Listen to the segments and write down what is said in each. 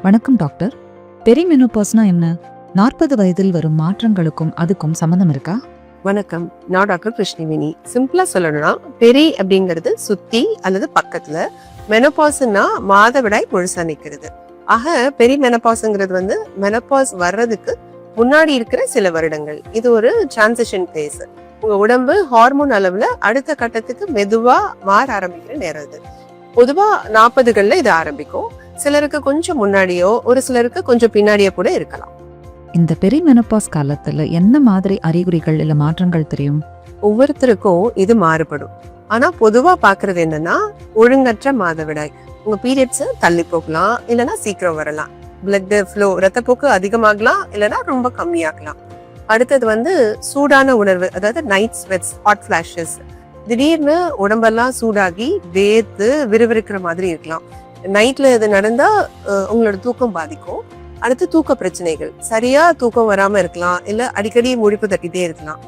வணக்கம் டாக்டர். பெரிமெனோபாஸ்னா என்ன? 40 வயதில் வரும் மாற்றங்களுக்கும் அதுக்கும் சம்மந்தம் இருக்கா? வணக்கம், நான் டாக்டர் கிருஷ்ணவேணி. சிம்பிளா சொல்லணும்னா பெரி அப்படிங்கிறது சுத்தி அல்லது பக்கத்துல, மெனோபாஸ்னா மாதவிடாய் முழுசா நிக்கிறது. ஆக பெரி மெனோபாஸ்ங்கிறது மெனோபாஸ் வர்றதுக்கு முன்னாடி இருக்கிற சில வருடங்கள். இது ஒரு டிரான்சிஷன் பேஸ். உங்க உடம்பு ஹார்மோன் அளவுல அடுத்த கட்டத்துக்கு மெதுவா மாற ஆரம்பிக்கிற நேரம் இது. பொதுவா 40கள்ல இது ஆரம்பிக்கும். சிலருக்கு கொஞ்சம் முன்னாடியோ ஒரு சிலருக்கு கொஞ்சம் பின்னாடியோ கூட இருக்கலாம். இந்த பெரிமெனோபாஸ் காலத்துல என்ன மாதிரி அறிகுறிகள் இல்ல மாற்றங்கள் தெரியும்? ஒவ்வொருத்தருக்கும் இது மாறுபடும். ஆனா பொதுவா பாக்குறது என்னன்னா, ஒழுங்கற்ற மாதவிடாய். உங்க பீரியட்ஸ் தள்ளி போகலாம், இல்லைன்னா சீக்கிரம் வரலாம். பிளட் ஃப்ளோ, ரத்தப்போக்கு அதிகமாகலாம், இல்லைன்னா ரொம்ப கம்மியாகலாம். அடுத்தது சூடான உணர்வு, அதாவது நைட் ஸ்வெட்ஸ், ஹாட் ஃபிளாஷஸ். திடீர்னு உடம்பெல்லாம் சூடாகி வேர்த்து விறுவிறுக்கிற மாதிரி இருக்கலாம். நைட்ல இது நடந்தா உங்களோட தூக்கம் பாதிக்கும். அடுத்து தூக்க பிரச்சனைகள், சரியா தூக்கம் வராம இருக்கலாம், இல்ல அடிக்கடி முழிப்பு தட்டிட்டே இருக்கலாம்.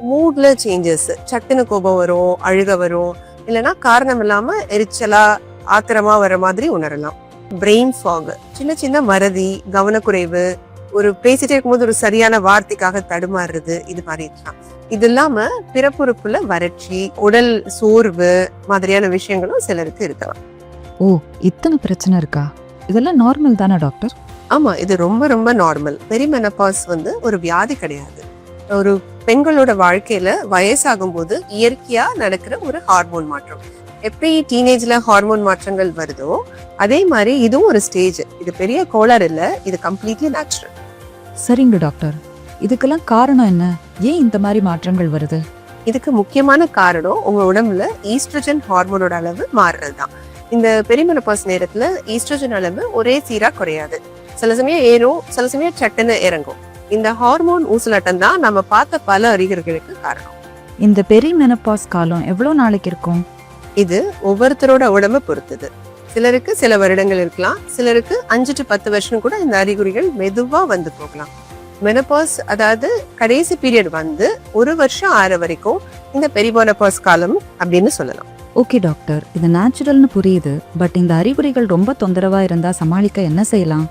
மூட்ல சேஞ்சஸ், சட்டுன்னு கோபம் வரும், அழுக வரும், இல்லைன்னா காரணம் இல்லாம எரிச்சலா ஆத்திரமா வர மாதிரி உணரலாம். பிரெயின் ஃபாக், சின்ன சின்ன மறதி, கவனக்குறைவு, ஒரு பேசிட்டே இருக்கும்போது ஒரு சரியான வார்த்தைக்காக தடுமாறுறது, இது மாதிரி இருக்கலாம். இது இல்லாம பிறப்புறுப்புல வறட்சி, உடல் சோர்வு மாதிரியான விஷயங்களும் சிலருக்கு இருக்கலாம். ஓ, இத்தனை பிரச்சனை இருக்கா? இதெல்லாம் நார்மல் தானே டாக்டர்? ஆமா, இது ரொம்ப ரொம்ப நார்மல். பெரிமெனோபாஸ் ஒரு வியாதி கிடையாது. ஒரு பெண்களோட வாழ்க்கையில வயசாகும் போது இயற்கையா நடக்கிற ஒரு ஹார்மோன் மாற்றம். எப்படி டீனேஜ்ல ஹார்மோன் மாற்றங்கள் வருதோ அதே மாதிரி இதுவும் ஒரு ஸ்டேஜ். இது பெரிய கோளாறு இல்ல, இது கம்ப்ளீட்லி நேச்சுரல். சரிங்க டாக்டர், இதுக்கெல்லாம் காரணம் என்ன? ஏன் இந்த மாதிரி மாற்றங்கள் வருது? இதுக்கு முக்கியமான காரணம் உங்க உடம்புல ஈஸ்ட்ரோஜன் ஹார்மோனோட அளவு மாறுறதுதான். இந்த பெரிமெனோபாஸ் நேரத்துல ஈஸ்ட்ரோஜன் அளவு ஒரே சீரா குறையாது. சில சமயம் ஏறும், சில சமயம் சட்டுன்னு இறங்கும். இந்த ஹார்மோன் ஊசலாட்டம் தான் நம்ம பார்த்த பல அறிகுறிகளுக்கு காரணம். இந்த பெரிமெனோபாஸ் காலம் எவ்வளவு நாளைக்கு இருக்கும்? இது ஒவ்வொருத்தரோட உடம்பை பொறுத்தது. சிலருக்கு சில வருடங்கள் இருக்கலாம், சிலருக்கு 5 to 10 வருஷம் கூட இந்த அறிகுறிகள் மெதுவா வந்து போகலாம். மெனோபாஸ், அதாவது கடைசி பீரியட் ஒரு வருஷம் ஆற வரைக்கும் இந்த பெரிமெனோபாஸ் காலம் அப்படின்னு சொல்லலாம். ஓகே டாக்டர், இது நேச்சுரல்னு புரியுது. பட் இந்த அறிகுறிகள் ரொம்ப தொந்தரவா இருந்தா சமாளிக்க என்ன செய்யலாம்?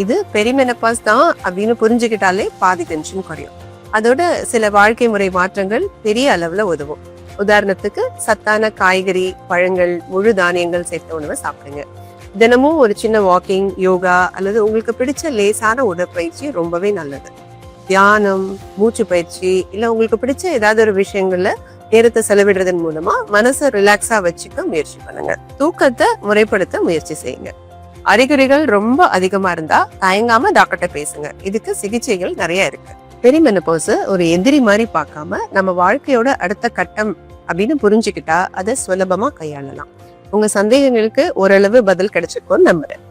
இது பெரிமெனோபாஸ் தான் அப்படின்னு புரிஞ்சுக்கிட்டாலே பாதி டென்ஷன் குறையும். அதோட சில வாழ்க்கை முறை மாற்றங்கள் பெரிய அளவுல உதவும். உதாரணத்துக்கு சத்தான காய்கறி, பழங்கள், முழு தானியங்கள் சேர்த்த உணவை சாப்பிடுங்க. தினமும் ஒரு சின்ன வாக்கிங், யோகா அல்லது உங்களுக்கு பிடிச்ச லேசான உடற்பயிற்சி ரொம்பவே நல்லது. தியானம், மூச்சு பயிற்சி, இல்ல உங்களுக்கு பிடிச்ச ஏதாவது ஒரு விஷயங்கள்ல நேரத்தை செலவிடுறதன் மூலமா மனசை ரிலாக்ஸா வச்சுக்க முயற்சி பண்ணுங்க. தூக்கத்தை முறைப்படுத்த முயற்சி செய்யுங்க. அறிகுறிகள் ரொம்ப அதிகமா இருந்தா தயங்காம டாக்டர்கிட்ட பேசுங்க. இதுக்கு சிகிச்சைகள் நிறைய இருக்கு. பெரிமெனோபாஸ் ஒரு எதிரி மாதிரி பார்க்காம நம்ம வாழ்க்கையோட அடுத்த கட்டம் அப்படின்னு புரிஞ்சுக்கிட்டா அதை சுலபமா கையாளலாம். உங்க சந்தேகங்களுக்கு ஓரளவு பதில் கிடைச்சிருக்கும்னு நம்புறேன்.